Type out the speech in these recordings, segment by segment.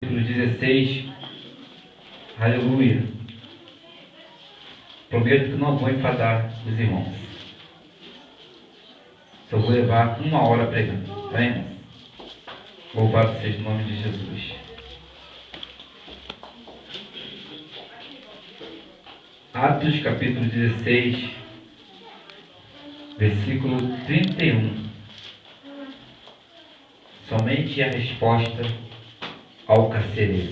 Capítulo 16, aleluia. Prometo que não vou enfadar os irmãos. Só vou levar 1 hora pregando, tá vendo? Louvado seja o nome de Jesus. Atos capítulo 16, versículo 31. Somente a resposta ao carcereiro.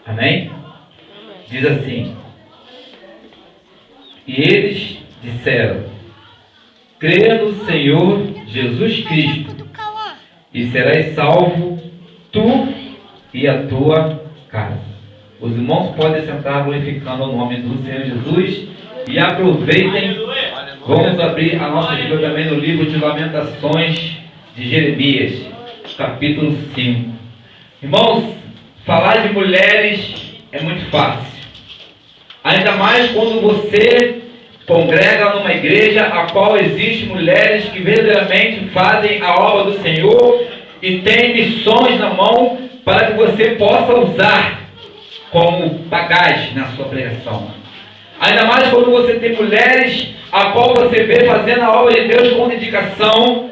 Amém? Diz assim: e eles disseram: crê no Senhor Jesus Cristo, e serás salvo, tu e a tua casa. Os irmãos podem sentar glorificando o nome do Senhor Jesus e aproveitem. Vamos abrir a nossa Bíblia também no livro de Lamentações de Jeremias, capítulo 5. Irmãos, falar de mulheres é muito fácil. Ainda mais quando você congrega numa igreja a qual existem mulheres que verdadeiramente fazem a obra do Senhor e têm missões na mão para que você possa usar como bagagem na sua pregação. Ainda mais quando você tem mulheres a qual você vê fazendo a obra de Deus com dedicação,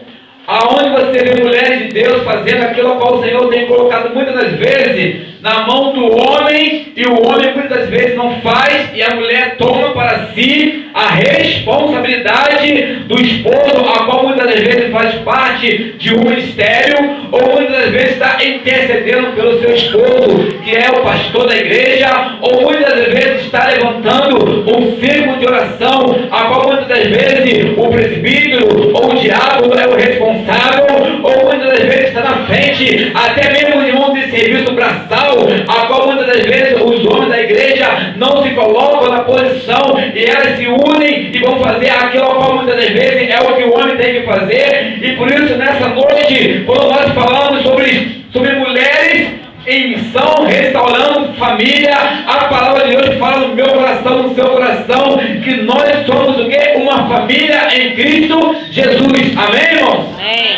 aonde você vê mulheres de Deus fazendo aquilo a qual o Senhor tem colocado muitas das vezes na mão do homem, e o homem muitas das vezes não faz, e a mulher toma para si a responsabilidade do esposo, a qual muitas das vezes faz parte de um ministério, ou muitas das vezes está intercedendo pelo seu esposo, que é o pastor da igreja, ou muitas das vezes está levantando um círculo de oração, a qual muitas das vezes o presbítero ou o diácono é o responsável, ou muitas das vezes está na frente, até mesmo os irmãos de serviço braçal, a qual muitas das vezes os homens da igreja não se colocam na posição e elas se unem e vão fazer aquilo a qual muitas das vezes é o que o homem tem que fazer. E por isso nessa noite, quando nós falamos sobre mulheres em missão, restaurando família, a palavra de Deus fala no meu coração, no seu coração, que nós somos o quê? Uma família em Cristo Jesus. Amém, irmãos? Amém.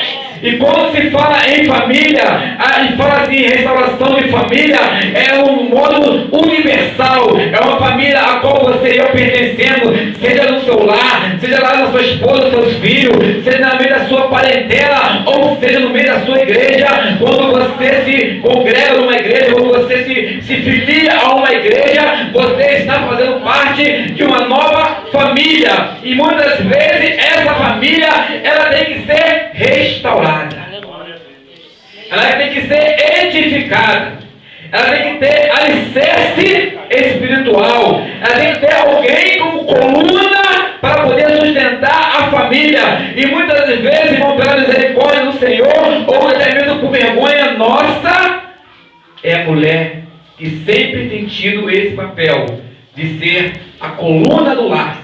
E quando se fala em família, e fala assim, restauração de família, é um modo universal, é uma família a qual você e eu pertencendo, seja no seu lar, seja lá na sua esposa, seus filhos, seja no meio da sua parentela, ou seja no meio da sua igreja. Quando você se congrega numa igreja, quando você se filia a uma igreja, você está fazendo parte de uma nova família, e muitas vezes essa família, ela tem que ser restaurada. Ela tem que ser edificada. Ela tem que ter alicerce espiritual. Ela tem que ter alguém como coluna para poder sustentar a família. E muitas vezes, irmão, pela misericórdia do Senhor, ou até mesmo por vergonha nossa, é a mulher que sempre tem tido esse papel de ser a coluna do lar,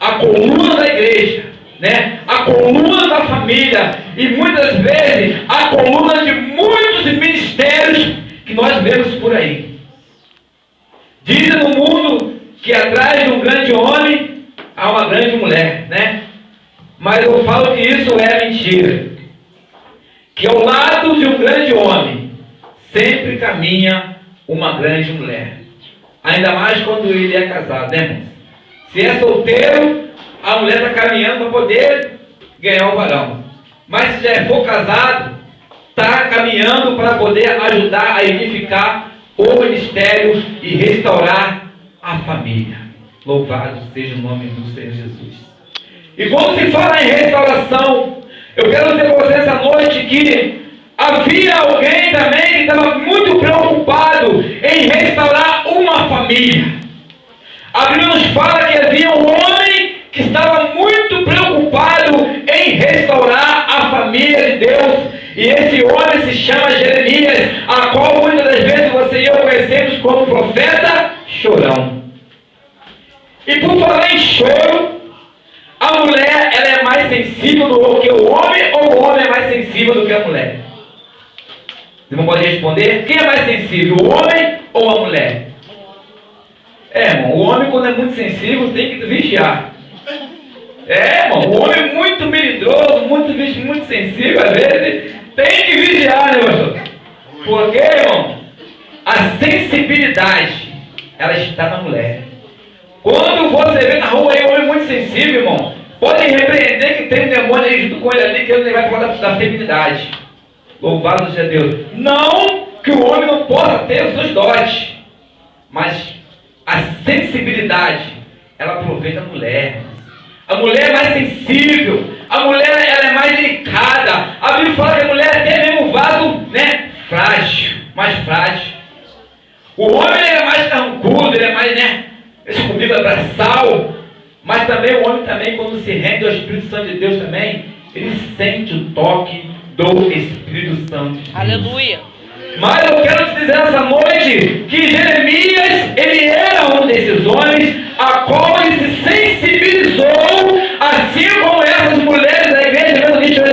a coluna da igreja, né? A coluna da família, e muitas vezes a coluna de muitos ministérios que nós vemos por aí. Dizem no mundo que atrás de um grande homem há uma grande mulher, né? Mas eu falo que isso é mentira. Que ao lado de um grande homem sempre caminha uma grande mulher. Ainda mais quando ele é casado, né, irmãos? Se é solteiro, a mulher está caminhando para poder ganhar o varão. Mas se já for casado, está caminhando para poder ajudar a edificar o ministério e restaurar a família. Louvado seja o nome do Senhor Jesus. E quando se fala em restauração, eu quero dizer para você essa noite que havia alguém também que estava muito preocupado em restaurar uma família. A Bíblia nos fala que havia um homem que estava muito preocupado em restaurar a família de Deus. E esse homem se chama Jeremias, a qual muitas das vezes você e eu conhecemos como profeta chorão. E por falar em choro, a mulher, ela é mais sensível do que o homem, ou o homem é mais sensível do que a mulher? Você não pode responder? Quem é mais sensível, o homem ou a mulher? Irmão, o homem, quando é muito sensível, tem que vigiar. Irmão, o homem é muito melindroso, muito sensível, às vezes, tem que vigiar, né, pastor? Porque, irmão, a sensibilidade, ela está na mulher. Quando você vê na rua aí um homem muito sensível, irmão, pode repreender que tem um demônio aí junto com ele ali, que ele vai falar da feminidade. Louvado seja Deus. Não que o homem não possa ter os seus dotes, mas a sensibilidade, ela provém da mulher. A mulher é mais sensível, a mulher ela é mais delicada. A Bíblia fala que a mulher é até mesmo um vaso, né, frágil, mais frágil. O homem ele é mais carrancudo, ele é mais, né, esse comigo é braçal. Mas também o homem também, quando se rende ao Espírito Santo de Deus também, ele sente o toque do Espírito Santo de Deus. Aleluia. Mas eu quero te dizer essa noite que Jeremias, ele era um desses homens a qual ele se sensibilizou, assim como essas mulheres da igreja metodista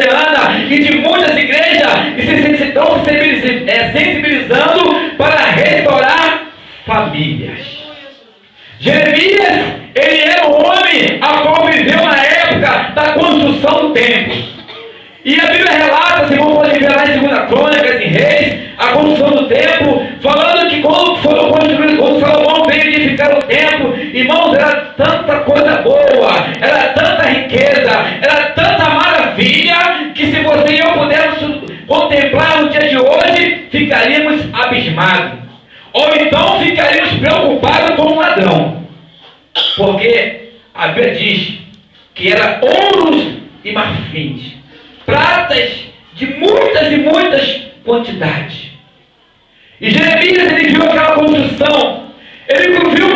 e de muitas igrejas, e se estão sensibilizando para restaurar famílias. Jeremias, ele era um homem a qual viveu na época da construção do templo. E a Bíblia relata, se você pode ver lá em 2 Crônicas, em Reis, a construção do templo, falando que quando Salomão veio edificar o templo, irmãos, era tanta coisa boa, era tanta riqueza, era tanta maravilha, que se você e eu pudermos contemplar no dia de hoje, ficaríamos abismados. Ou então ficaríamos preocupados com um ladrão. Porque a Bíblia diz que era ouros e marfins, pratas de muitas e muitas quantidades. E Jeremias, ele viu aquela construção, ele viu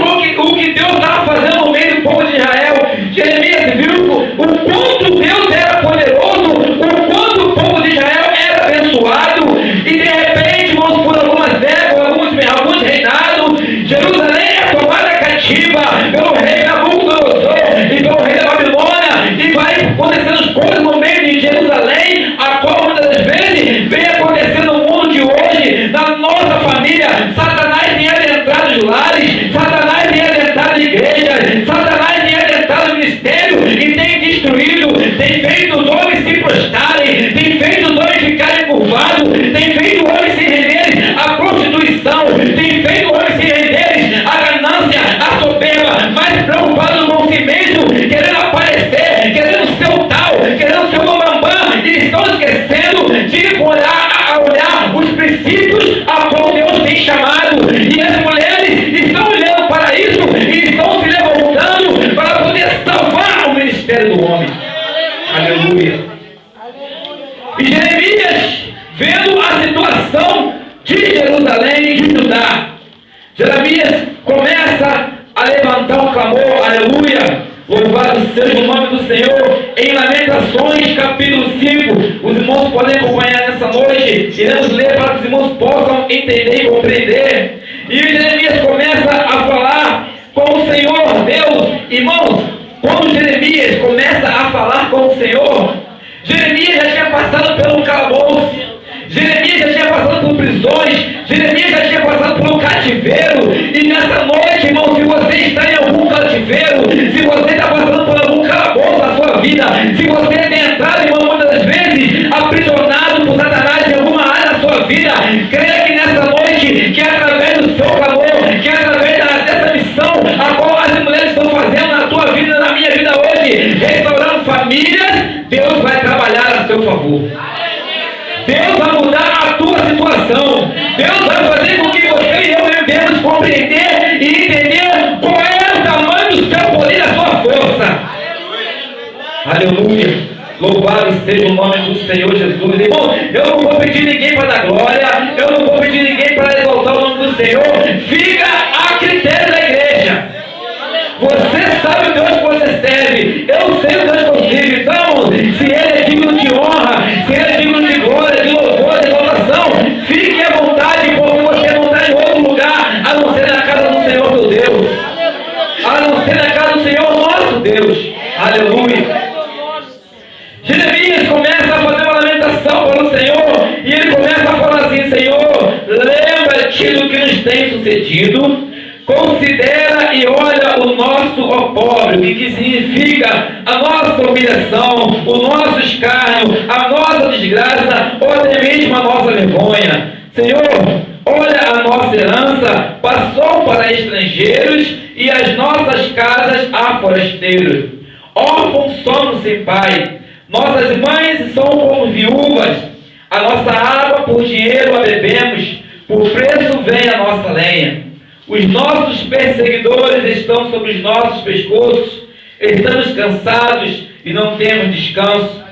o que Deus estava fazendo no meio do povo de Israel. Jeremias viu o quanto Deus era poderoso, o quanto o povo de Israel era abençoado, e de repente, irmãos, por algumas épocas, alguns reinados, Jerusalém é tomada cativa pelo rei Nabucodonosor e pelo rei da Babilônia, e vai acontecendo coisas no meio de Jerusalém, a qual muitas das vezes vem acontecendo no mundo de hoje, na nossa família. Satanás tem adentrado os lares, Satanás tem adentrado igrejas, Satanás tem adentrado o ministério e tem destruído, tem feito os homens se prostrarem, tem feito os homens ficarem curvados, tem feito os homens se renderem à prostituição, tem feito os homens se renderem à ganância, à soberba, mais preocupados com si mesmo, querendo aparecer, querendo ser o tal, querendo ser o bambambam, e estão esquecendo de olhar os princípios a qual Deus tem chamado. E as mulheres estão olhando para isso e estão se levantando para poder salvar o ministério do homem. Aleluia. E Jeremias, vendo a situação de Jerusalém e de Judá, Jeremias começa a levantar um clamor. Aleluia. Louvado seja o nome do Senhor. Em Lamentações, capítulo 5, os irmãos podem acompanhar nessa noite, iremos ler para que os irmãos possam entender e compreender. E Jeremias começa a falar com o Senhor Deus. Irmãos, quando Jeremias começa a falar com o Senhor, Jeremias já tinha passado pelo calabouço, Jeremias já tinha passado por prisões, Jeremias já tinha passado por um cativeiro. E nessa noite, irmão, se você está em algum cativeiro, se você está passando por algum calabouço na sua vida, se você tem entrado, irmão, muitas das vezes aprisionado por Satanás em alguma área da sua vida, creia que nessa noite, que através do seu clamor, que através dessa missão a qual as mulheres estão fazendo na tua vida, na minha vida hoje, restaurando famílias, Deus vai trabalhar a seu favor. Deus vai mudar a tua situação. Deus vai fazer com que você e eu devemos compreender e entender qual é o tamanho do seu poder e da sua força. Aleluia. Louvado seja o nome do Senhor Jesus. Irmão, eu não vou pedir ninguém para dar glória, eu não vou pedir ninguém para exaltar o nome do Senhor. Fica a critério da igreja. Você sabe o Deus que você serve, eu sei o Deus que eu sirvo. Então, se Ele é digno de honra, se Ele é digno de glória, de louvor, de exaltação, fique à vontade, porque você não está em outro lugar, a não ser na casa do Senhor teu Deus, a não ser na casa do Senhor nosso Deus. Aleluia. Jeremias começa a fazer uma lamentação para o Senhor, e ele começa a falar assim: Senhor, lembra-te do que nos tem sucedido, considera e olha o nosso opróbrio, que significa a nossa humilhação, o nosso escárnio, a nossa desgraça, ou até mesmo a nossa vergonha. Senhor, olha, a nossa herança passou para estrangeiros e as nossas casas a forasteiros. Órfãos somos sem pai, nossas mães são como viúvas. A nossa água por dinheiro a bebemos, por preço vem a nossa lenha. Os nossos perseguidores estão sobre os nossos pescoços, estamos cansados e não temos descanso.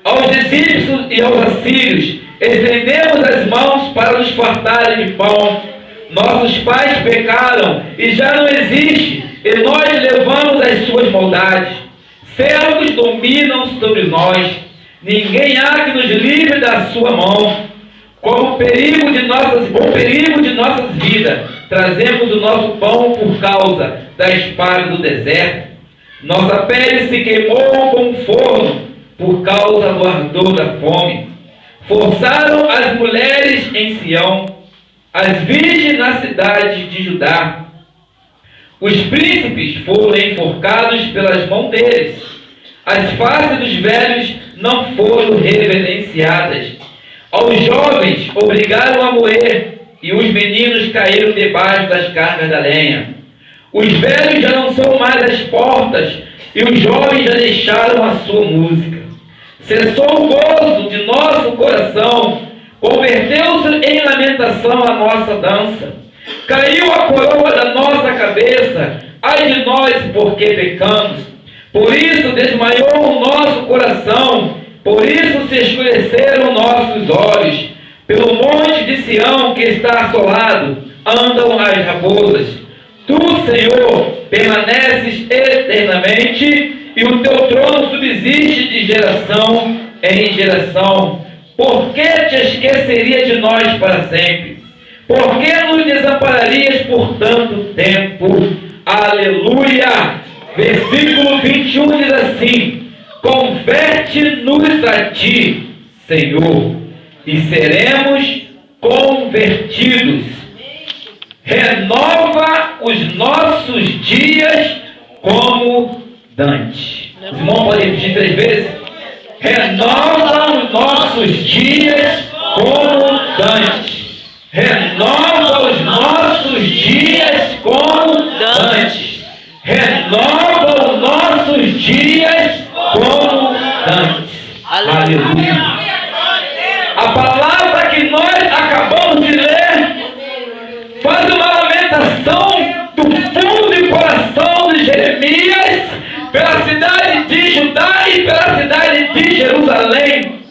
Aos egípcios e aos assírios estendemos as mãos para nos fartarem de pão. Nossos pais pecaram e já não existe, e nós levamos as suas maldades. Servos dominam sobre nós, ninguém há que nos livre da sua mão. Como perigo de nossas vidas, trazemos o nosso pão por causa da espada do deserto. Nossa pele se queimou como forno por causa do ardor da fome. Forçaram as mulheres em Sião, as virgens na cidade de Judá. Os príncipes foram enforcados pelas mãos deles. As faces dos velhos não foram reverenciadas. Aos jovens obrigaram a morrer, e os meninos caíram debaixo das cargas da lenha. Os velhos já não são mais as portas, e os jovens já deixaram a sua música. Cessou o gozo de nosso coração, converteu-se em lamentação a nossa dança. Caiu a coroa da nossa cabeça, ai de nós, porque pecamos. Por isso desmaiou o nosso coração, por isso se escureceram nossos olhos. Pelo monte de Sião que está assolado, andam as raposas. Tu, Senhor, permaneces eternamente, e o teu trono subsiste de geração em geração. Por que te esqueceria de nós para sempre? Por que nos desampararias por tanto tempo? Aleluia! Versículo 21 diz assim: converte-nos a ti, Senhor, e seremos convertidos. Renova os nossos dias como dantes. Os irmãos podem repetir 3 vezes? Renova os nossos dias como dantes. Renova os nossos dias como dantes. Renova os nossos dias como dantes. Aleluia. A palavra que nós acabamos de ler faz uma lamentação do fundo do coração de Jeremias pela cidade de Judá e pela cidade de Jerusalém.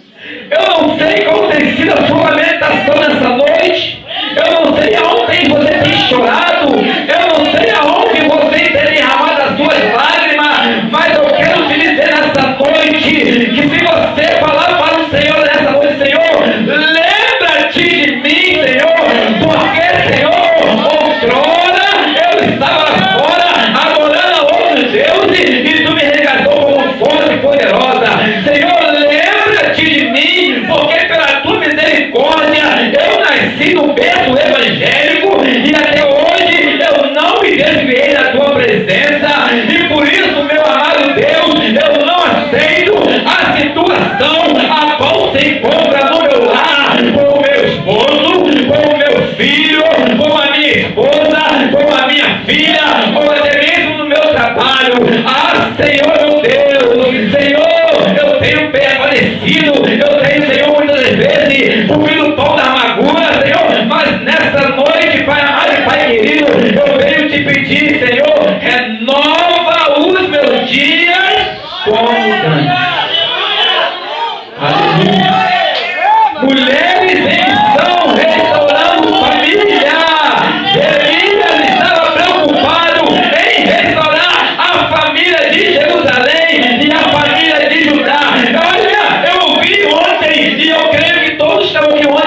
Eu não sei qual tem sido a sua lamentação nessa noite. Eu não sei aonde você tem chorado. Eu não sei aonde você tem derramado as suas lágrimas. Mas eu quero te dizer nessa noite que se você falar para o Senhor nessa noite: Senhor, lembra-te de mim, Senhor, porque, Senhor, outrora eu estava fora, adorando a outros deuses, e tu me resgatou como forte e poderosa. Senhor, lembra-te de mim, porque pela tua misericórdia eu nasci no berço evangélico, e até hoje eu não me desviei da tua presença, e por isso, meu amado Deus, eu não aceito a situação a qual se encontra no meu lar, com o meu esposo, com o meu filho, com a minha esposa, com a minha filha, ou até mesmo no meu trabalho. Ah, Senhor, meu Deus, Senhor, eu tenho permanecido, eu tenho, Senhor, muitas vezes comido o pão da amargura, Senhor, mas nessa noite, Pai amado e Pai querido, eu venho te pedir, Senhor, renova os meus dias como dantes. Aleluia. Mulheres em missão, restaurando família. Jeremias estava preocupado em restaurar a família de Jerusalém e a família de Judá. Olha, eu ouvi ontem, e eu creio que todos estavam aqui ontem,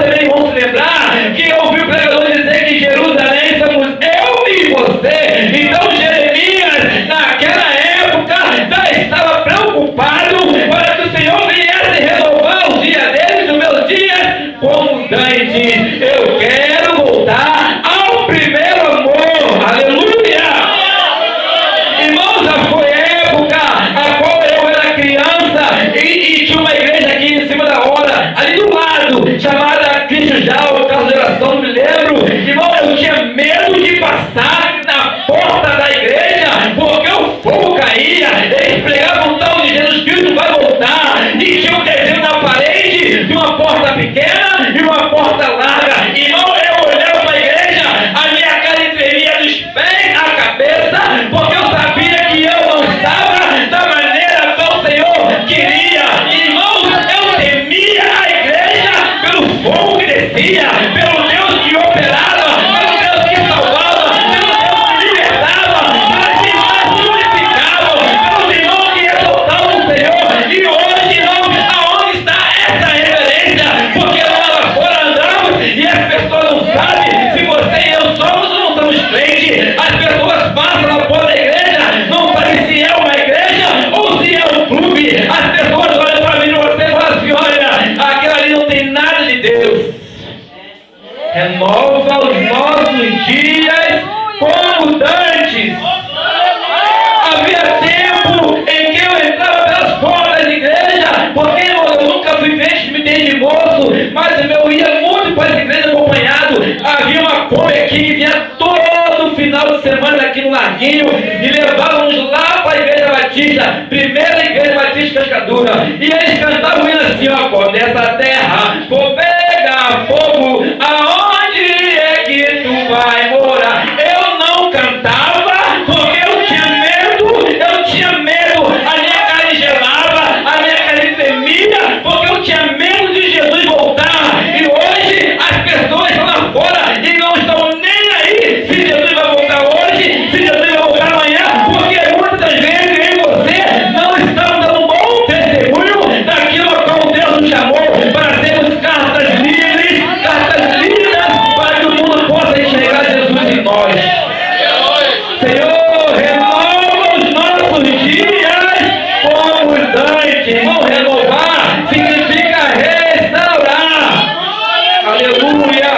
hoje as pessoas passam na porta da igreja, não sabem se é uma igreja ou se é um clube. As pessoas olham para mim e você fala assim: olha, aquilo ali não tem nada de Deus. Renova os nossos dias como dantes. Havia tempo em que eu entrava pelas portas da igreja, porque eu nunca fui me desde moço, mas eu ia muito para as igrejas acompanhado. Havia uma Kombi aqui que vinha todo final de semana aqui no Larguinho e levávamos lá para a Igreja Batista, primeira Igreja Batista Cascadura, e eles cantavam assim: ó, quando essa terra for pegar fogo, aonde é que tu vai morar? Eu não cantava porque eu tinha medo, a minha carne gelava, a minha carne tremia, porque eu tinha medo de Jesus voltar. E hoje as pessoas estão lá fora e não estão nem aí se Jesus vai voltar hoje, se Jesus vai voltar amanhã, porque muitas vezes eu e você não estamos dando um bom testemunho daquilo a qual Deus nos chamou para sermos cartas livres, cartas lindas, para que o mundo possa enxergar Jesus em nós. Senhor, renova os nossos dias como os dantes. Irmão, renovar significa restaurar. Aleluia!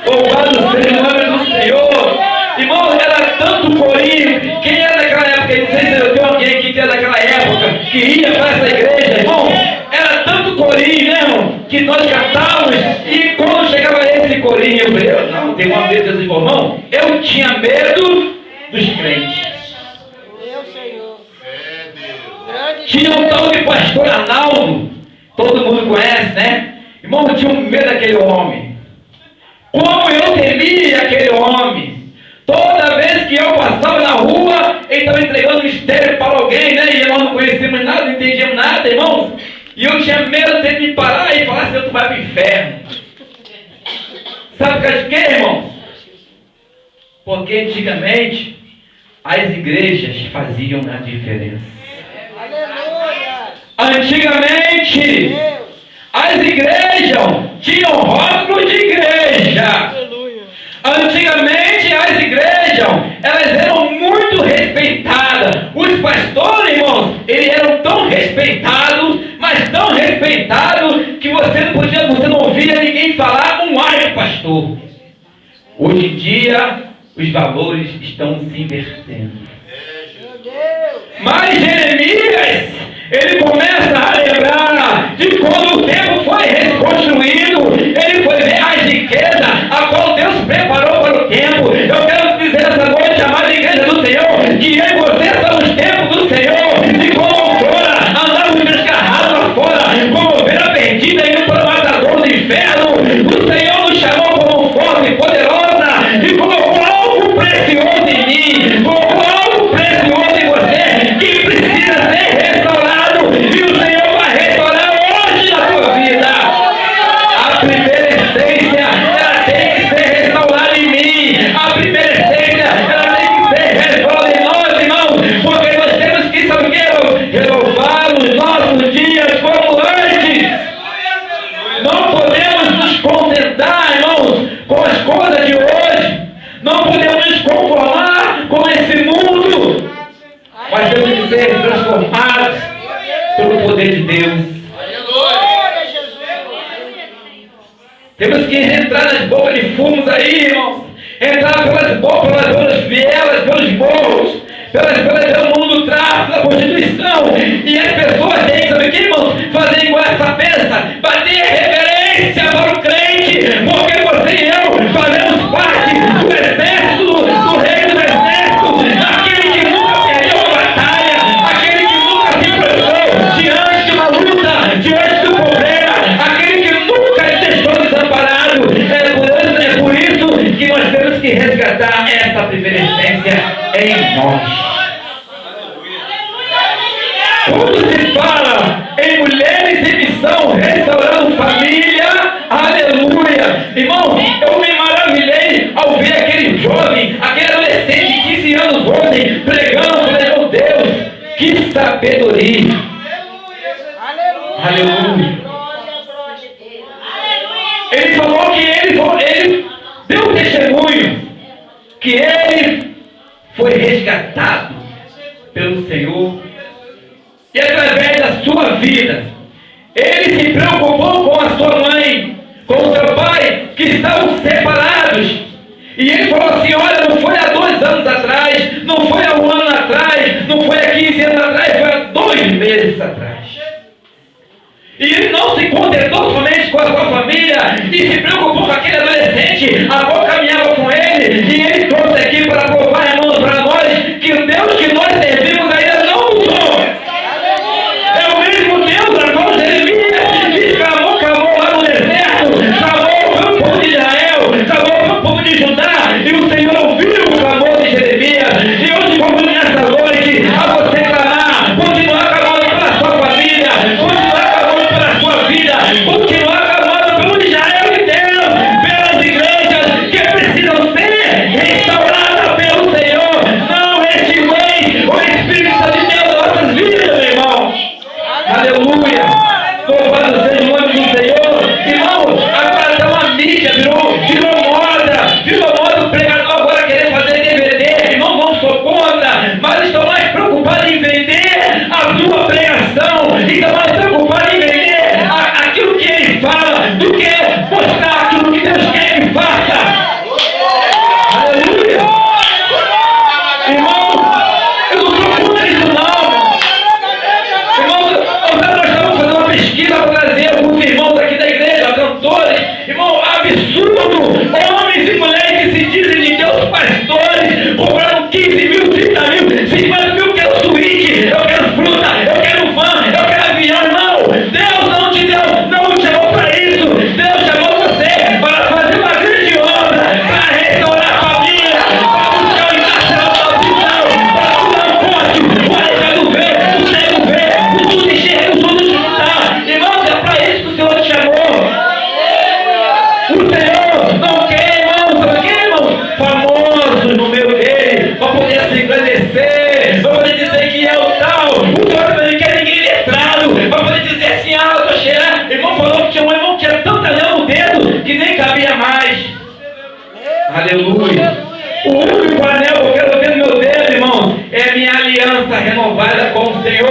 Louvado seja o nome do Senhor. Irmão, era tanto corinho. Quem era daquela época? Não sei se eu tenho alguém aqui que era daquela época, que ia para essa igreja, irmão. Era tanto corinho, né, irmão, que nós cantávamos. E quando chegava esse corinho, eu falei: não, tem uma vez Jesus falou: não, eu tinha medo dos crentes. Meu Senhor. Tinha um tal de pastor Arnaldo, todo mundo conhece, né? Irmão, eu tinha medo daquele homem. Como eu temia aquele homem. Toda vez que eu passava na rua, ele estava entregando mistério para alguém, né? E nós não conhecíamos nada, não entendíamos nada, irmãos. E eu tinha medo dele me parar e falar assim: tu vai para o inferno. Sabe por causa de quê, irmãos? Porque antigamente as igrejas faziam a diferença. Aleluia. Antigamente as igrejas tinham rótulo de igreja. Aleluia. Antigamente as igrejas, elas eram muito respeitadas. Os pastores, irmãos, eles eram tão respeitados, mas tão respeitados, que você não ouvia ninguém falar um ai do pastor. Hoje em dia os valores estão se invertendo. Meu Deus. Mas Jeremias, ele começa a lembrar de quando o templo foi reconstruído. Ele foi ver as riquezas a qual Deus preparou para o templo. Eu quero dizer essa noite, amada igreja do Senhor, que eu e você somos templos do Senhor. E como outrora andávamos descarrados lá fora, como ovelha perdida indo para o matador do inferno, o Senhor nos chamou como forte e poderosa e colocou algo precioso em mim, colocou algo precioso em você, que precisa ser restaurado, e o Senhor vai restaurar hoje na sua vida. A primeira essência, ela tem que ser restaurada em mim. A primeira essência, ela tem que ser restaurada em nós, irmãos, porque nós temos que, sabe o que? Renovar os nossos dias como antes. Não podemos nos contentar, irmãos, com as coisas de hoje. Não podemos nos conformar com esse mundo, mas temos que ser transformados pelo poder de Deus. Glória a Jesus. Temos que entrar nas bocas de fumos aí, irmãos. Entrar pelas vielas, pelos morros, pelo mundo do tráfico, da prostituição. E as pessoas têm que, saber o que, irmãos? Fazer igual essa peça, bater reverência para o crente, porque você e eu fazemos parte do exército, do reino do exército, aquele que nunca perdeu uma batalha, aquele que nunca se prostrou diante de uma luta, diante do problema, aquele que nunca deixou desamparado. É por isso que nós temos que resgatar essa primeira essência em nós. Quando se fala em mulheres em missão, restaurando família, aleluia. Irmão, eu me maravilhei ao ver aquele jovem, aquele adolescente de 15 anos ontem, pregando, falei: meu Deus, que sabedoria. Aleluia. Aleluia. Glória a Deus. Ele falou que ele deu testemunho, que ele foi resgatado pelo Senhor. E através da sua vida, ele se preocupou com a sua mãe, com o seu pai, que estavam separados. E ele falou assim: olha, não foi há 2 anos atrás, não foi há 1 ano atrás, não foi há 15 anos atrás, foi há 2 meses atrás. E ele não se contentou somente com a sua família e se preocupou com aquele adolescente, a qual caminhava com ele. E ele trouxe aqui para provar, irmãos, para nós, que o Deus que nós servimos ainda não mudou. É o mesmo Deus a qual Jeremias clamou lá no deserto, clamou para o povo de Israel, clamou para o povo de Judá, e o Senhor ouviu o clamor de Jeremias. E hoje convido nessa noite a você clamar, continuar clamando pela sua família, continuar clamando pela sua vida, continuar clamando pelo Israel de Deus, pelas igrejas que precisam ser restauradas pelo Senhor. Não extinguei o Espírito Santo de Deus nas nossas vidas, meu irmão. Aleluia! Louvado seja o nome do Senhor. Irmão, agora até uma mídia virou moda o pregador agora querer fazer DVD. Irmão, não sou contra, mas estão mais preocupados em vender a sua pregação, estão mais preocupados em vender aquilo que ele fala, do que mostrar aquilo que Deus quer que faça. Aleluia! Irmão, eu não sou contra isso não. Irmão, nós estamos fazendo uma pesquisa para trazer alguns irmãos aqui da igreja, cantores. Irmão, absurdo! Homens e mulheres que se dizem de Deus pastores, cobraram 15 mil, 30 mil, 50 mil, eu quero suíte, eu quero fruta, eu quero van, eu quero avião. Irmão, Deus não te deu, não te chamou para isso. Deus chamou você para fazer uma grande obra, para restaurar a família, para buscar o encarcerado da prisão, para curar o forte, o aleijado vê, o cego vê, o surdo enxerga, o surdo escutar. Irmão, é para isso que o Senhor te chamou. O Senhor não quer, irmão, sabe o que, irmão? Famosos no meio dele, para poder se engrandecer, para poder dizer que é o tal. O Senhor também quer ninguém letrado, para poder dizer assim: ah, eu estou cheirando. Irmão falou que tinha um irmão que tinha tanto anel no dedo que nem cabia mais. Aleluia. O único anel que eu quero ver no meu dedo, irmão, é a minha aliança renovada com o Senhor.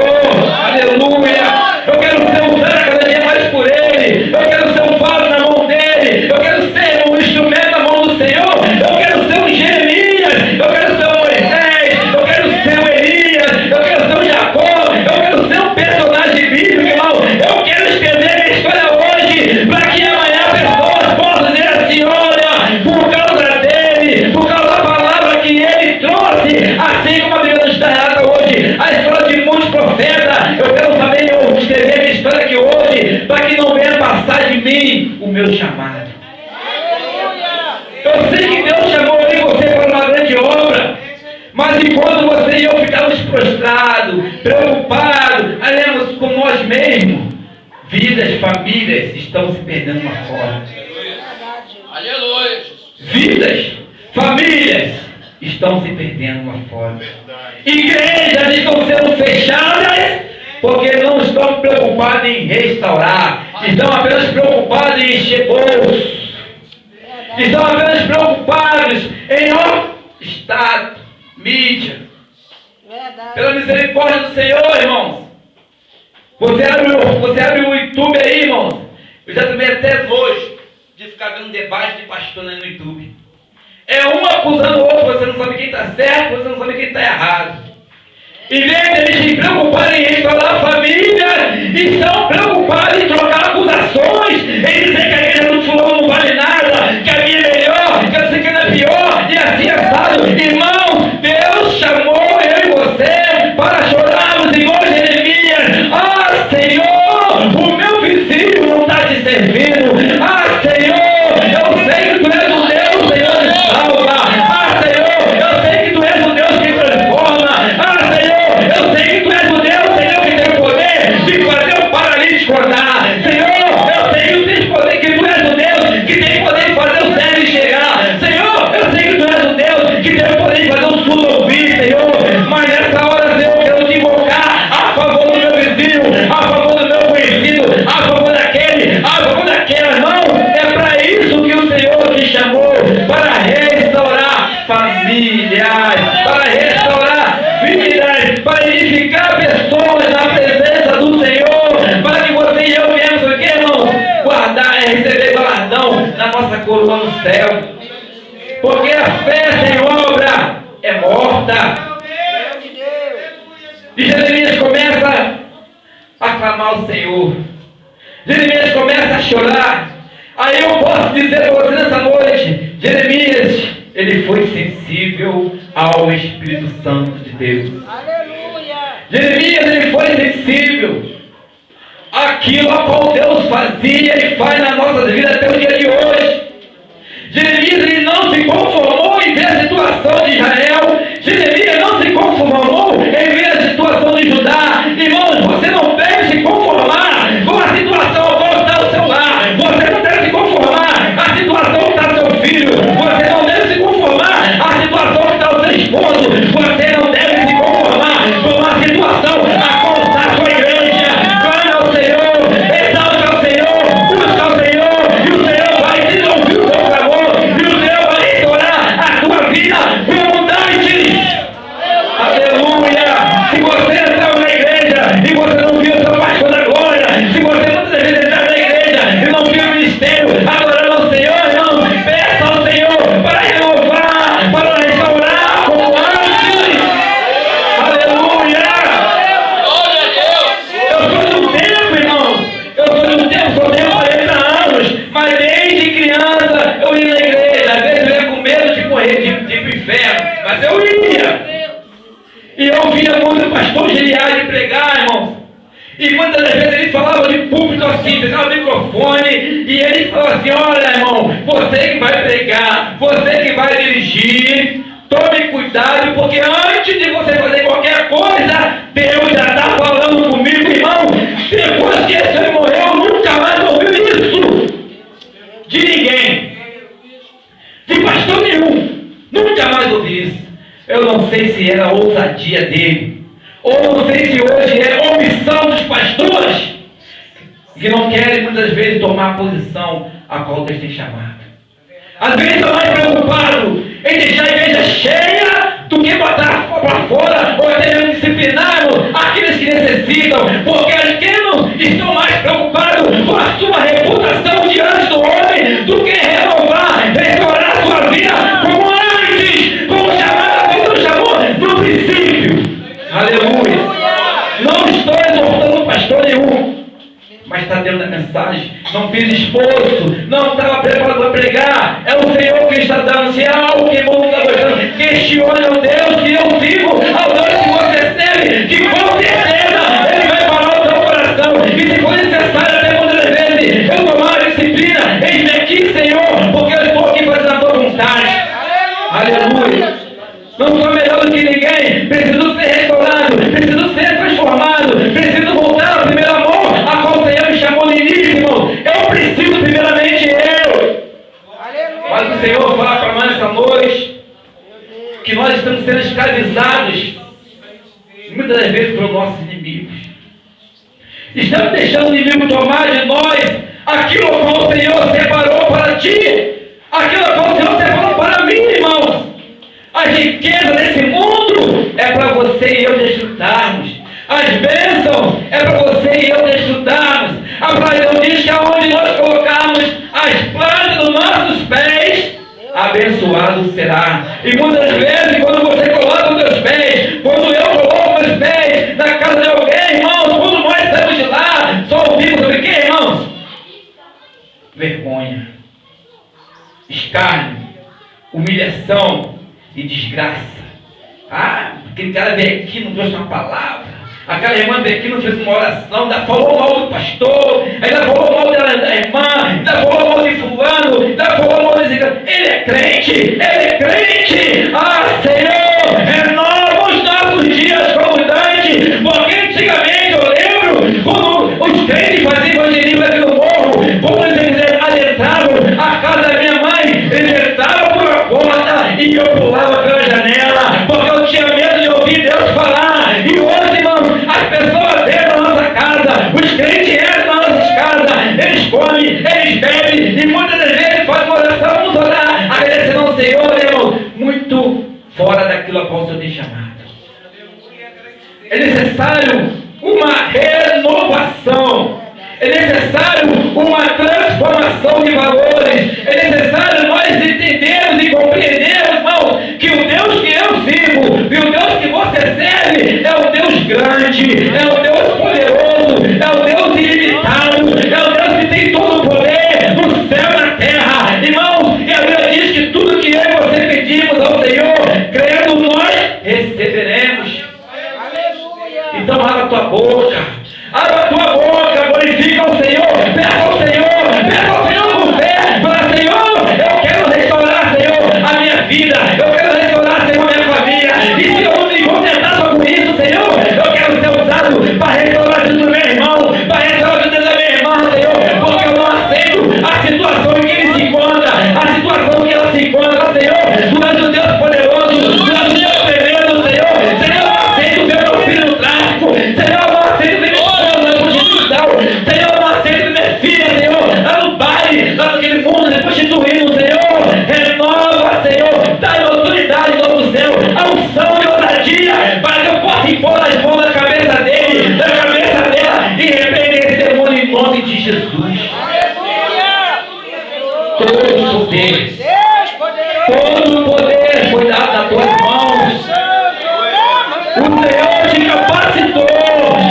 Aleluia. Eu quero ser usado cada dia mais por Ele. Eu quero ser um vaso na mão dEle. Eu quero ser um instrumento na mão do Senhor. Eu quero ser um Jeremias. Eu quero ser um Moisés. Eu quero ser um Elias. Eu quero ser um Jacó. Eu quero ser um personagem bíblico, irmão. Eu quero escrever minha história hoje, para que amanhã pessoas possam dizer assim: olha, por causa dele, por causa da palavra que ele trouxe, assim como a Bíblia nos está relata hoje, a história de muitos profetas. Eu quero saber, eu escrever minha história aqui hoje, para que não venha passar de mim o meu chamado. Eu sei que Deus chamou eu e você para uma grande obra, mas enquanto você e eu ficamos prostrados, preocupados, aliás, com nós mesmos, vidas, famílias estão se perdendo lá fora. Aleluia. Vidas, famílias estão se perdendo lá fora. Igrejas estão sendo fechadas porque não estão preocupadas em restaurar, estão apenas preocupados em encher bolsos, estão apenas preocupados em Estado, mídia. Pela misericórdia do Senhor, irmãos. Você abre o YouTube aí, irmãos. Eu já tomei até nojo de ficar vendo debate de pastor no YouTube. É um acusando o outro, você não sabe quem está certo, você não sabe quem está errado. Em vez de eles se preocuparem em restaurar a família, estão preocupados em trocar acusações, em dizer que a igreja do fulano não vale nada, que a minha é melhor, que a segunda é pior, e assim assado. Irmão, Deus chamou eu e você para chorarmos igual Jeremias. Ah, Senhor, o meu vizinho não está te servindo. Ah, Senhor, eu sei que tu és o Deus, Senhor, que salva. Ah, Senhor, eu sei que tu és o Deus que transforma. Ah, Senhor, eu sei que tu és o Deus, Senhor, que tem o poder de fazer o paralítico andar. Senhor, eu sei que tu tens poder, que tu és o Deus que tem poder de fazer o cego enxergar. Senhor, eu sei que tu és o Deus que tem o poder de fazer o surdo ouvir, Senhor. Mas nessa hora, Senhor, eu quero te invocar a favor do meu vizinho, a favor do meu conhecido, a favor daquele, a favor daquela. Não, é para isso que o Senhor te chamou, para restaurar famílias, para restaurar para edificar pessoas na presença do Senhor, para que você e eu mesmo, que irmão, guardar, receber galardão na nossa coroa no céu. Porque a fé sem obra é morta. E Jeremias começa a clamar ao Senhor. Jeremias começa a chorar. Aí eu posso dizer para você nessa noite, Jeremias, ele foi sensível ao Espírito Santo de Deus. Aleluia! Jeremias, ele foi sensível àquilo a qual Deus fazia e faz na nossa vida até o dia de hoje. Jeremias, ele não se conformou em ver a situação de Israel. Jeremias não se conformou em ver a situação de Judá. Irmãos, você não deve se conformar com a situação a qual está o seu lar. Você não deve se conformar com a situação que está o seu filho. Você não deve se conformar com a situação que está o seu esposo. Você não deve se conformar com a situação a qual está a sua igreja. Clame ao Senhor, exalte ao Senhor, busca ao Senhor, e o Senhor vai te ouvir o seu clamor, e o Senhor vai restaurar a tua vida abundante. Aleluia! Se você entrou na igreja e você não viu o seu pastor da glória, se você muitas vezes entrar na igreja e não viu o ministério adorando ao Senhor, irmão, peça ao Senhor para renovar, para restaurar como antes. Aleluia! Glória a Deus! Eu sou do tempo, irmão. Eu sou do tempo, só tenho 40 anos, mas desde criança eu ia na igreja. Às vezes eu ia com medo de morrer, de ir para o inferno, mas eu ia. E eu via muito o pastor Giliade pregar, irmão. E muitas das vezes ele falava de púlpito assim, pegava o microfone e ele falava assim: olha, irmão, você que vai pregar, você que vai dirigir, tome cuidado, porque antes de você fazer qualquer coisa, Deus já está falando comigo, irmão. Depois que esse homem morreu, eu nunca mais ouvi isso de ninguém, de pastor nenhum. Nunca mais ouvi isso. Eu não sei se era a ousadia dele, ou não sei se hoje é omissão dos pastores, que não querem muitas vezes tomar a posição a qual Deus tem chamado. Às vezes estão mais preocupados em deixar a igreja cheia do que botar para fora, ou até mesmo disciplinar aqueles que necessitam, porque aqueles estão mais preocupados com a sua reputação diante do homem do que renovar, restaurar a sua vida como antes, como chamado no princípio. Aleluia! Não estou exortando pastor nenhum, mas está dentro da mensagem. Não fiz esforço, não estava preparado para pregar. É o Senhor que está dando. Se há algo que não está gostando, questione ao Deus que eu vivo, ao Deus que você serve, que com certeza Ele vai parar o seu coração. E se for necessário, até muitas vezes eu tomar a disciplina, eis-me aqui, Senhor, porque eu estou aqui fazendo a tua vontade. Aleluia! Não sou melhor do que ninguém, preciso ser restaurado, preciso ser transformado, preciso voltar ao primeiro amor, a qual o Senhor me chamou no início, irmão. Eu preciso primeiramente eu. Mas o Senhor fala para nós essa noite que nós estamos sendo escravizados, muitas das vezes, pelos nossos inimigos. Estamos deixando o inimigo tomar de nós aquilo a qual o Senhor separou para ti, aquilo a qual o Senhor separou para mim, irmãos. A riqueza desse mundo é para você e eu desfrutarmos. As bênçãos é para você e eu desfrutarmos. A palavra de Deus diz que aonde nós colocarmos as plantas dos nossos pés, abençoado será. E muitas vezes, quando você coloca os seus pés, quando eu coloco meus pés na casa de alguém, irmãos, quando nós saímos de lá, só ouvimos sobre o que, irmãos? Vergonha, escárnio, humilhação e desgraça. Ah, aquele cara veio aqui, não trouxe uma palavra. Aquela irmã veio aqui, não fez uma oração, ainda falou mal do pastor, ainda falou mal da irmã, ainda falou mal de fulano, ainda falou mal desse cara. Ele é crente, ele é crente. Ah, Senhor, renova os nossos dias como antes, porque antigamente eu lembro quando os crentes faziam evangelismo aqui no morro, quando eles adentravam a casa da minha mãe, eles entravam por uma porta e eu pulava pela janela, porque eu tinha medo de ouvir Deus falar. E hoje, irmãos, as pessoas dentro da nossa casa, os crentes entram nas nossas casas, eles comem, eles bebem, e muitas das vezes fazem oração, vamos orar, agradecendo ao Senhor, irmão, muito fora daquilo a qual o Senhor tem chamado. É necessário uma renovação. É necessário uma transformação de valores. É necessário nós entendermos e compreendermos, irmão, que o Deus que eu sirvo e o Deus que você serve é o Deus grande, é o Deus poderoso, é o Deus ilimitado, é o Deus que tem todo o poder no céu e na terra. Irmãos, e a Bíblia diz que tudo que eu e você pedimos ao Senhor, crendo nós, receberemos. Então abra a tua boca, abra a tua boca, glorifica o Senhor, peça ao Senhor com fé, fala: Senhor, eu quero restaurar, Senhor, a minha vida, eu quero restaurar, Senhor, a minha família, e se eu não me contentar só com isso, Senhor, eu quero ser usado para restaurar a vida do meu irmão, para restaurar a vida da minha irmã, Senhor, porque eu não aceito a situação em que ele se encontra, a situação que ela se encontra, Senhor. Tu és um Deus poderoso, tu és um Deus tremendo, Senhor. Senhor, eu não aceito ver meu filho no tráfico, Senhor, eu não aceito ver meu filho na prostituição, Senhor, eu não aceito ver minha filha, Senhor, lá no baile, lá naquele mundo se prostituindo, Senhor. Renova, Senhor, dá-me autoridade do céu, a unção e ousadia, para que eu possa impor as mãos na cabeça dele, na cabeça dela, e repreender esse demônio em nome de Jesus. Todo o poder foi dado nas tuas mãos. O Senhor te capacitou,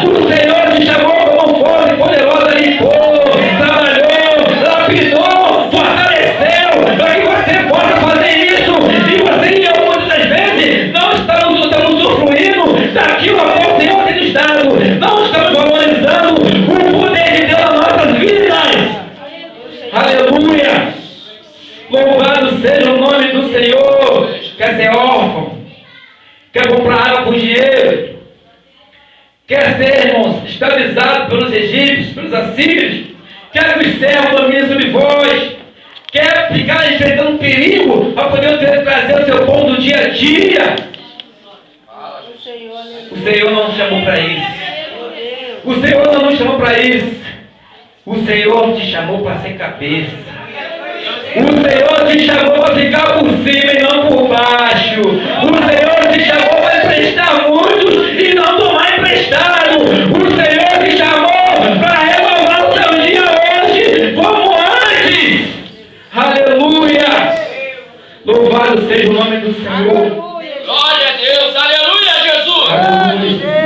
o Senhor te chamou como força poderosa, limpou, trabalhou, lapidou, fortaleceu, para que você possa fazer isso. E você e eu, muitas das vezes, não estamos usufruindo daquilo a qual o Senhor tem nos dado, não estamos valorizando o poder de Deus nas nossas vidas. Aleluia! Louvado seja o nome do Senhor. Quer ser órfão? Quer comprar água por dinheiro? Quer ser, irmãos, escravizado pelos egípcios, pelos assírios? Quer que os servos dominem sobre vós? Quer ficar enfrentando um perigo para poder trazer o seu pão do dia a dia? O Senhor não nos chamou para isso. O Senhor não nos chamou para isso. O Senhor te chamou para ser cabeça. O Senhor te chamou para ficar por cima e não por baixo. O Senhor te chamou para emprestar muitos e não tomar emprestado. O Senhor te chamou para renovar o seu dia hoje como antes. Aleluia! Louvado seja o nome do Senhor. Glória a Deus, aleluia, Jesus. Aleluia.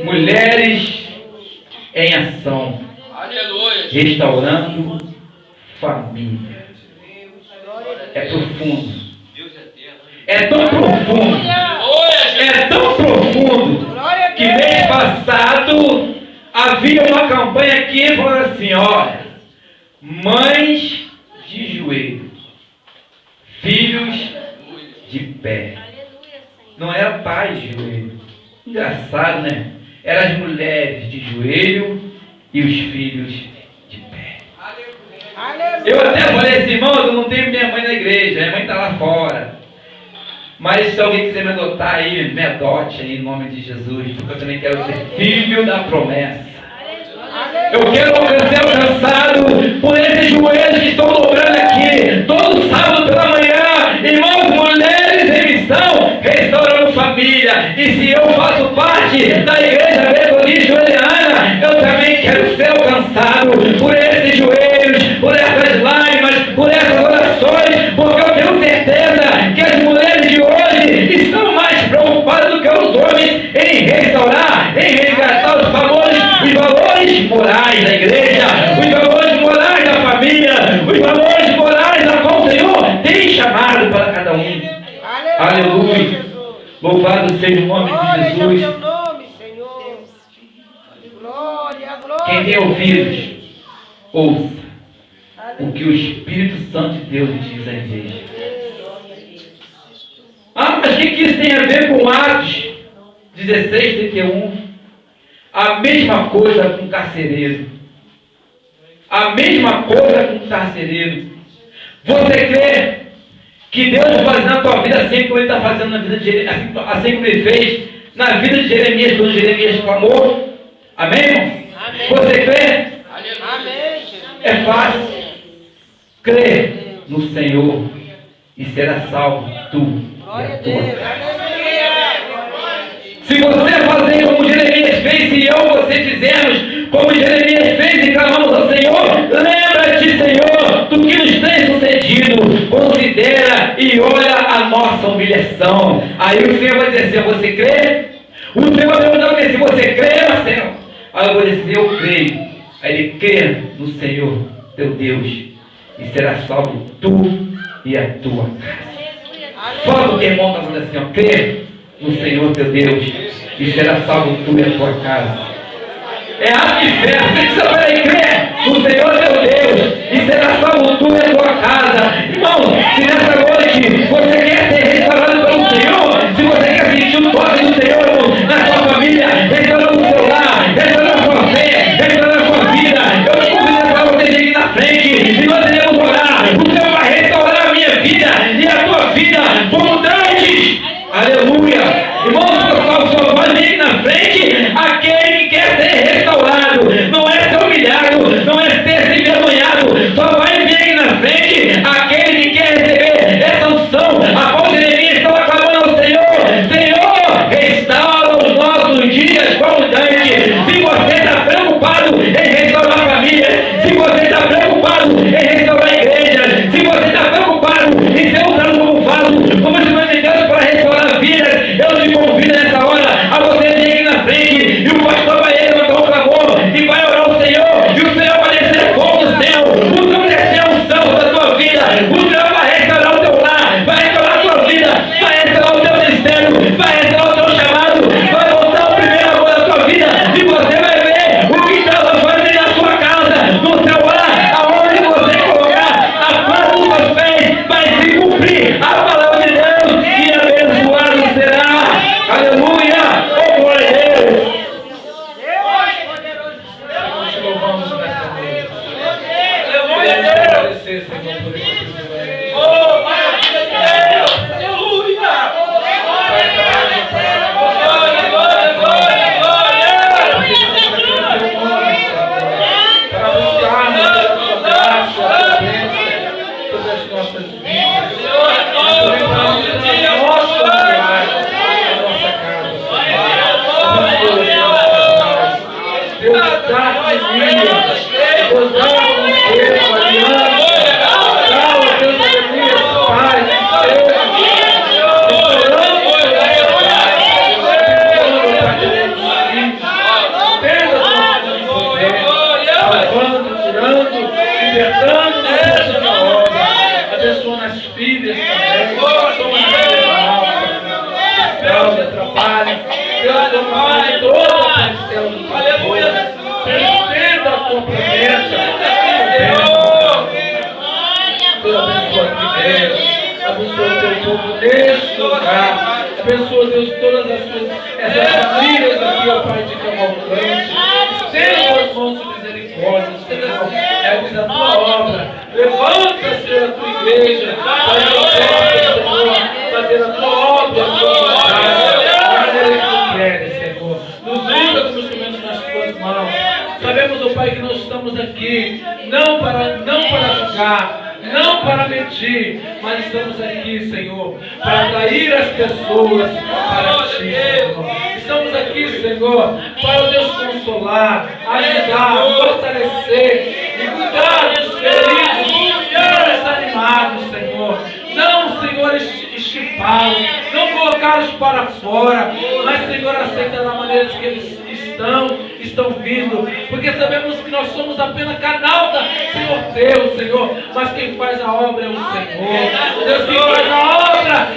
Mulheres em ação. Aleluia. Restaurando família. É profundo. É tão profundo. É tão profundo que mês passado havia uma campanha aqui falando assim: olha, mães de joelho, filhos de pé. Não era pais de joelho. Engraçado, né? Eram as mulheres de joelho e os filhos de pé. Eu até falei assim: irmão, eu não tenho minha mãe na igreja, minha mãe está lá fora. Mas se alguém quiser me adotar aí, me adote aí em nome de Jesus, porque eu também quero ser filho da promessa. Eu quero ser alcançado por esses joelhos que estão dobrando aqui, todo sábado pela manhã. Irmãos, mulheres em missão, restaurando família. E se eu faço parte da igreja metodista joeliana, eu também quero ser alcançado por esses joelhos, por essas lágrimas, por essas orações, porque eu tenho certeza que as mulheres de hoje estão mais preocupadas do que os homens em restaurar, em resgatar os valores morais da igreja, os valores morais da família, os valores morais da qual o Senhor tem chamado para cada um. Aleluia! Louvado seja o nome de Jesus. Quem tem ouvidos, ouça o que o Espírito Santo de Deus diz à igreja. Ah, mas o que isso tem a ver com Atos 16, 31? A mesma coisa com o carcereiro. A mesma coisa com o carcereiro. Você crê que Deus vai fazer na tua vida assim como Ele está fazendo na vida de Jeremias, assim como Ele fez na vida de Jeremias, quando Jeremias clamou? Amém, irmão? Amém. Você crê? Amém. É fácil. Crê no Senhor e será salvo tu e a tua casa. Se você fazer como Jeremias fez, se eu e você fizermos como Jeremias fez e clamamos ao Senhor, lembra-te, Senhor, do que nos tem sucedido, considera e olha a nossa humilhação. Aí o Senhor vai dizer assim: você crê? O Senhor vai perguntar para mim: se você crê, Marcelo? Aí eu vou dizer: eu creio. Aí ele crê no Senhor, teu Deus, e será salvo tu e a tua casa. Fala o irmão está falando assim: ó, crê no Senhor teu Deus, e será salvo tu e a tua casa. É ato de fé. Você precisa para ele crer no Senhor teu Deus, e será salvo tu e a tua casa. Irmão, se nessa noite você quer ser restaurado pelo Senhor, se você quer sentir o toque do Senhor na sua família, restaurando o seu lar, restaurando a sua fé, restaurando a sua vida, eu te convido para você vir aqui na frente e nós iremos orar. O Senhor vai restaurar a minha vida e a tua vida como dantes. Aleluia. Irmãos, pessoal, só vai vir na frente aquele que quer ser restaurado. Não é ser humilhado, não é ser envergonhado. Só vai vir na frente aquele que quer receber essa unção. A qual Jeremias estava clamando ao Senhor: Senhor, restaura os nossos dias como dantes. Se você está preocupado em restaurar a família, se você está preocupado em restaurar a igreja, se você está preocupado em ser usado como vaso, como instrumento de Deus para restaurar a vida, eu te convido nessa hora a você vir aqui na frente e o pastor vai levantar um clamor e vai orar ao Senhor, e o Senhor vai descer fogo do céu, o Senhor vai descer a unção da tua vida, o Senhor vai restaurar o teu lar, vai restaurar a tua vida, vai restaurar o teu ministério, vai restaurar o teu chamado, vai voltar o primeiro amor da tua vida, e você vai ver o que Deus vai fazer na sua casa, no seu lar, aonde você colocar a planta dos seus pés, vai se cumprir a palavra de Deus, e abençoado será. Aleluia! Oh, glória a Deus! Nós te louvamos nesta noite. Aleluia, Queremos Deus. agradecer, Senhor, por esse privilégio. Oh, maravilha de Deus. Aleluia. Glória, glória, glória, glória. Para anunciarmos a tua graça, a tua bênção sobre as nossas vidas. Senhor, renova o nosso dia, Nosso Senhor. lar, a nossa casa, Senhor. Deus dá alegria, Deus dá conselho, aliança, dá o Deus alegria, paz, tirando, libertando na obra, abençoando as filhas também, abençoando Deus atrapalha, Deus atrapalha toda a parcela do Aleluia. Entenda a tua promessa, Deus abençoa a primeira, abençoa o teu povo neste lugar, abençoa, Deus, todas essas famílias aqui, ó Pai de Cavalcante, estenda as mãos de misericórdia, Senhor, é a tua obra, levanta, Senhor, a tua igreja, para que possa, Senhor, fazer a tua obra, a tua vontade, da maneira que tu queres, Senhor, nos usa como instrumentos nas tuas mãos. Sabemos, ó Pai, que nós estamos aqui não para julgar, não para mentir, mas estamos aqui, Senhor, para atrair as pessoas para ti, Senhor. Estamos aqui, Senhor, para, Deus, consolar, ajudar, fortalecer e cuidar dos feridos, dos desanimados, Senhor. Não, Senhor, estipá-los, não colocá-los para fora, mas, Senhor, aceita da maneira que eles estão vindo, porque sabemos que nós somos apenas canal da Senhor teu, Senhor, mas quem faz a obra é o Senhor. Deus, quem faz a obra